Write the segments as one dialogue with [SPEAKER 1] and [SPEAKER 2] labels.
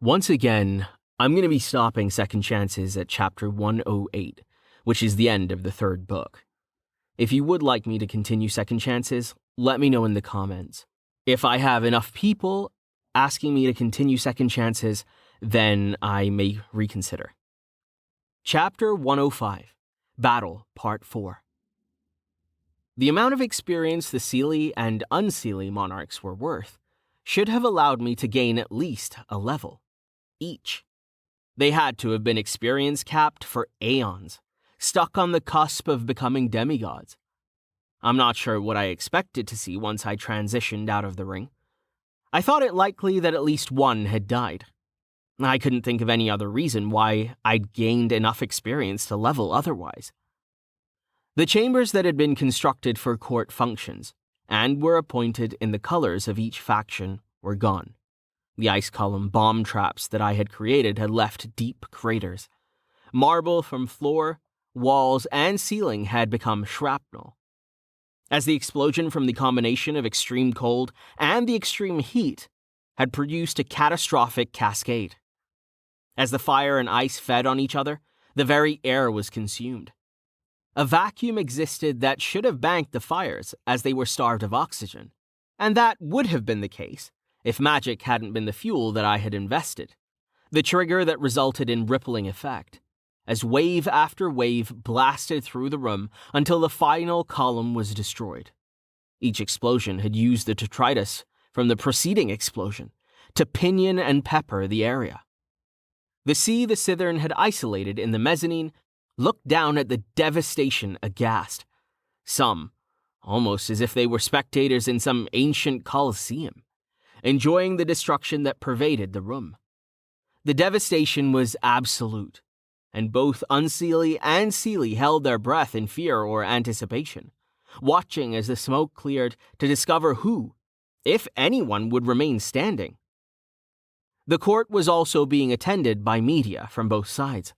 [SPEAKER 1] Once again, I'm going to be stopping Second Chances at chapter 108, which is the end of the third book. If you would like me to continue Second Chances, let me know in the comments. If I have enough people asking me to continue Second Chances, then I may reconsider. Chapter 105, Battle, Part 4. The amount of experience the Seelie and Unseelie monarchs were worth should have allowed me to gain at least a level each. They had to have been experience capped for aeons, stuck on the cusp of becoming demigods. I'm not sure what I expected to see once I transitioned out of the ring. I thought it likely that at least one had died. I couldn't think of any other reason why I'd gained enough experience to level otherwise. The chambers that had been constructed for court functions and were appointed in the colors of each faction were gone. The ice column bomb traps that I had created had left deep craters. Marble from floor, walls, and ceiling had become shrapnel. As the explosion from the combination of extreme cold and the extreme heat had produced a catastrophic cascade. As the fire and ice fed on each other, the very air was consumed. A vacuum existed that should have banked the fires as they were starved of oxygen, and that would have been the case if magic hadn't been the fuel that I had invested, the trigger that resulted in rippling effect, as wave after wave blasted through the room until the final column was destroyed. Each explosion had used the detritus from the preceding explosion to pinion and pepper the area. The Scythern had isolated in the mezzanine looked down at the devastation aghast, some almost as if they were spectators in some ancient coliseum, enjoying the destruction that pervaded the room. The devastation was absolute, and both Unseelie and Seelie held their breath in fear or anticipation, watching as the smoke cleared to discover who, if anyone, would remain standing. The court was also being attended by media from both sides,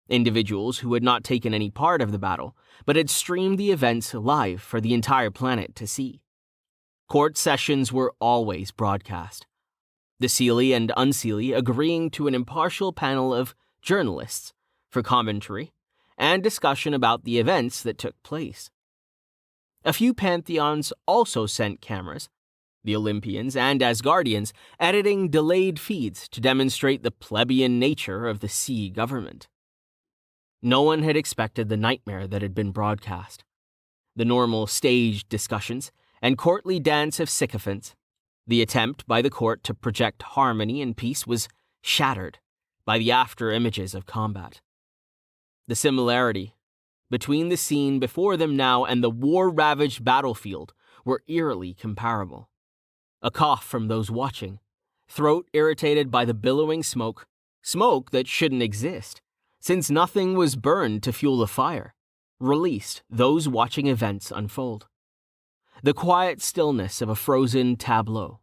[SPEAKER 1] individuals who had not taken any part of the battle, but had streamed the events live for the entire planet to see. Court sessions were always broadcast, the Seelie and Unseelie agreeing to an impartial panel of journalists for commentary and discussion about the events that took place. A few pantheons also sent cameras, the Olympians and Asgardians editing delayed feeds to demonstrate the plebeian nature of the sea government. No one had expected the nightmare that had been broadcast. The normal staged discussions and courtly dance of sycophants, the attempt by the court to project harmony and peace was shattered by the after images of combat. The similarity between the scene before them now and the war-ravaged battlefield were eerily comparable. A cough from those watching, throat irritated by the billowing smoke that shouldn't exist, since nothing was burned to fuel the fire, released those watching events unfold. The quiet stillness of a frozen tableau,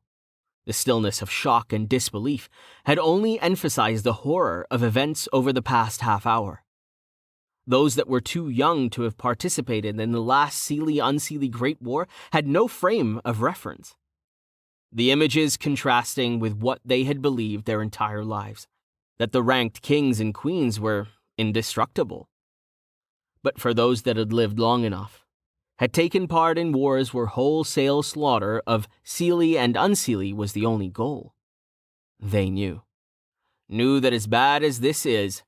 [SPEAKER 1] the stillness of shock and disbelief, had only emphasized the horror of events over the past half hour. Those that were too young to have participated in the last Seelie-Unseelie Great War had no frame of reference. The images contrasting with what they had believed their entire lives, that the ranked kings and queens were indestructible. But for those that had lived long enough, had taken part in wars where wholesale slaughter of Seelie and Unseelie was the only goal. They knew that as bad as this is,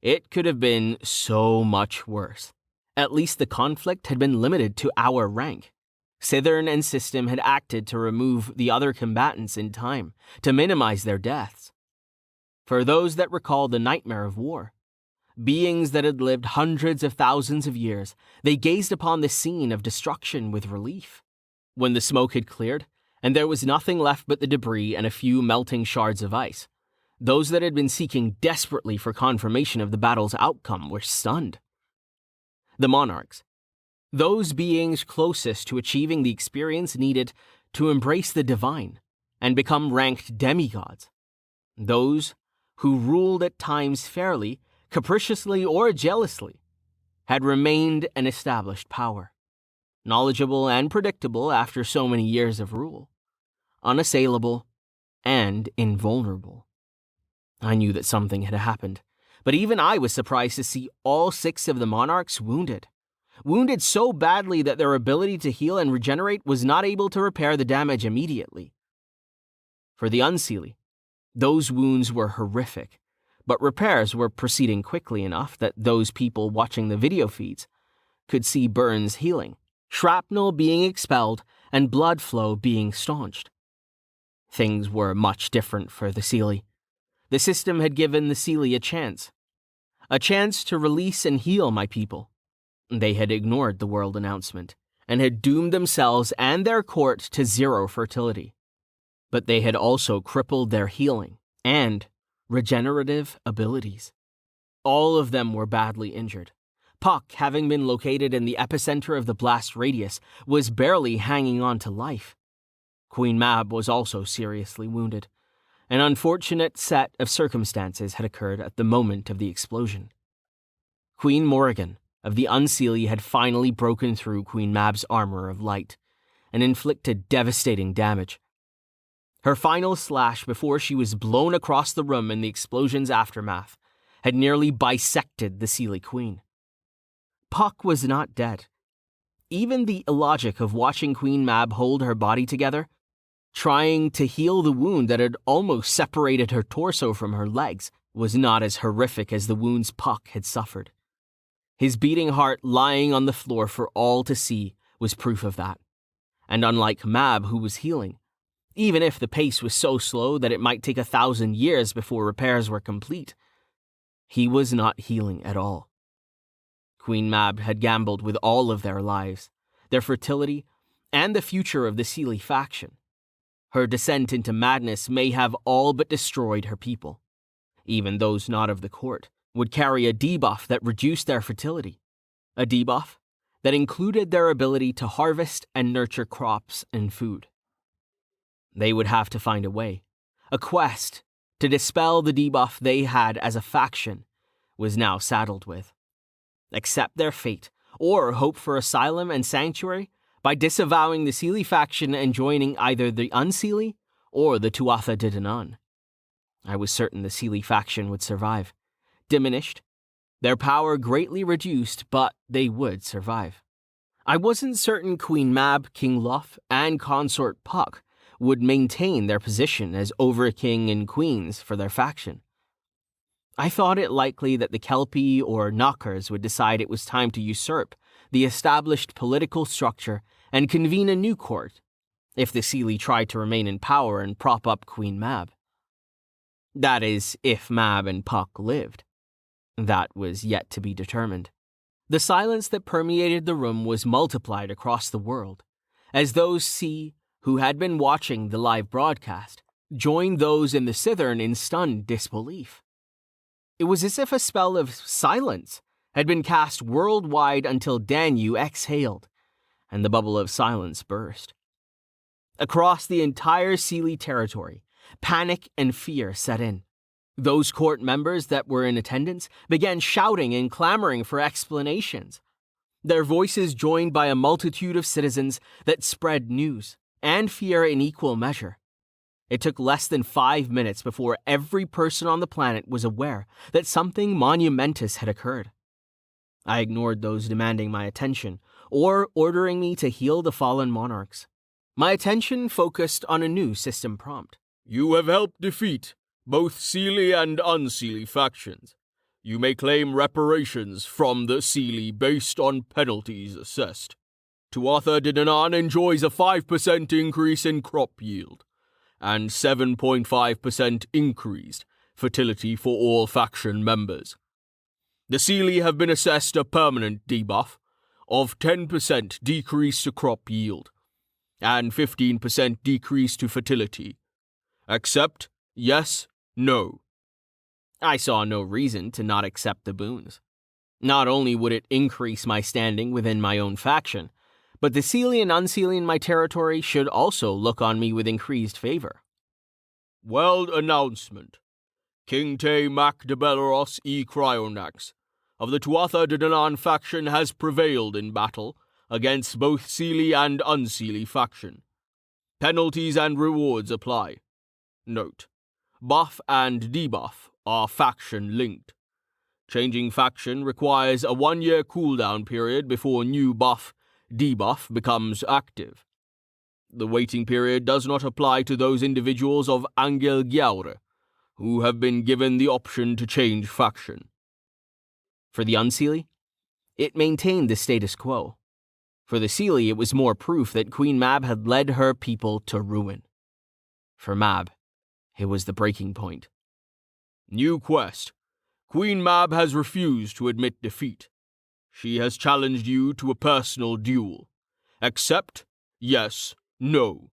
[SPEAKER 1] it could have been so much worse. At least the conflict had been limited to our rank. Scythern and System had acted to remove the other combatants in time, to minimize their deaths. For those that recall the nightmare of war, beings that had lived hundreds of thousands of years, they gazed upon the scene of destruction with relief. When the smoke had cleared, and there was nothing left but the debris and a few melting shards of ice, those that had been seeking desperately for confirmation of the battle's outcome were stunned. The monarchs, those beings closest to achieving the experience needed to embrace the divine and become ranked demigods, those who ruled at times fairly, capriciously, or jealously, had remained an established power, knowledgeable and predictable after so many years of rule, unassailable and invulnerable. I knew that something had happened, but even I was surprised to see all 6 of the monarchs wounded. Wounded so badly that their ability to heal and regenerate was not able to repair the damage immediately. For the Unseelie, those wounds were horrific, but repairs were proceeding quickly enough that those people watching the video feeds could see burns healing, shrapnel being expelled, and blood flow being staunched. Things were much different for the Seelie. The system had given the Seelie a chance to release and heal my people. They had ignored the world announcement and had doomed themselves and their court to 0 fertility. But they had also crippled their healing and regenerative abilities. All of them were badly injured. Puck, having been located in the epicenter of the blast radius, was barely hanging on to life. Queen Mab was also seriously wounded. An unfortunate set of circumstances had occurred at the moment of the explosion. Queen Morrigan of the Unseelie had finally broken through Queen Mab's armor of light and inflicted devastating damage. Her final slash before she was blown across the room in the explosion's aftermath had nearly bisected the Seelie Queen. Puck was not dead. Even the illogic of watching Queen Mab hold her body together, trying to heal the wound that had almost separated her torso from her legs, was not as horrific as the wounds Puck had suffered. His beating heart lying on the floor for all to see was proof of that. And unlike Mab, who was healing, even if the pace was so slow that it might take 1,000 years before repairs were complete, he was not healing at all. Queen Mab had gambled with all of their lives, their fertility, and the future of the Seelie faction. Her descent into madness may have all but destroyed her people. Even those not of the court would carry a debuff that reduced their fertility, a debuff that included their ability to harvest and nurture crops and food. They would have to find a quest to dispel the debuff they had as a faction was now saddled with. Accept their fate, or hope for asylum and sanctuary by disavowing the Seelie faction and joining either the Unseelie or the Tuatha De Danann. I was certain the Seelie faction would survive. Diminished, their power greatly reduced, but they would survive. I wasn't certain Queen Mab, King Luff, and Consort Puck would maintain their position as Overking and Queens for their faction. I thought it likely that the Kelpie or Knockers would decide it was time to usurp the established political structure and convene a new court, if the Seelie tried to remain in power and prop up Queen Mab. That is, if Mab and Puck lived. That was yet to be determined. The silence that permeated the room was multiplied across the world, as those who had been watching the live broadcast joined those in the Cithern in stunned disbelief. It was as if a spell of silence had been cast worldwide until Danu exhaled, and the bubble of silence burst. Across the entire Seelie territory, panic and fear set in. Those court members that were in attendance began shouting and clamoring for explanations, their voices joined by a multitude of citizens that spread news and fear in equal measure. It took less than 5 minutes before every person on the planet was aware that something monumentous had occurred. I ignored those demanding my attention or ordering me to heal the fallen monarchs. My attention focused on a new system prompt.
[SPEAKER 2] You have helped defeat both Seelie and Unseelie factions. You may claim reparations from the Seelie based on penalties assessed. Tuatha De Danann enjoys a 5% increase in crop yield and 7.5% increased fertility for all faction members. The Seelie have been assessed a permanent debuff of 10% decrease to crop yield and 15% decrease to fertility. Accept? Yes? No.
[SPEAKER 1] I saw no reason to not accept the boons. Not only would it increase my standing within my own faction, but the Seelie and Unseelie in my territory should also look on me with increased favor.
[SPEAKER 2] World announcement. King Te Mac de Belleros e Cryonax of the Tuatha De Danann faction has prevailed in battle against both Seelie and Unseelie faction. Penalties and rewards apply. Note: buff and debuff are faction-linked. Changing faction requires a 1-year cooldown period before new buff/debuff becomes active. The waiting period does not apply to those individuals of Angel Gyaure who have been given the option to change faction.
[SPEAKER 1] For the Unseelie, it maintained the status quo. For the Seelie, it was more proof that Queen Mab had led her people to ruin. For Mab, it was the breaking point.
[SPEAKER 2] New quest. Queen Mab has refused to admit defeat. She has challenged you to a personal duel. Accept? Yes. No.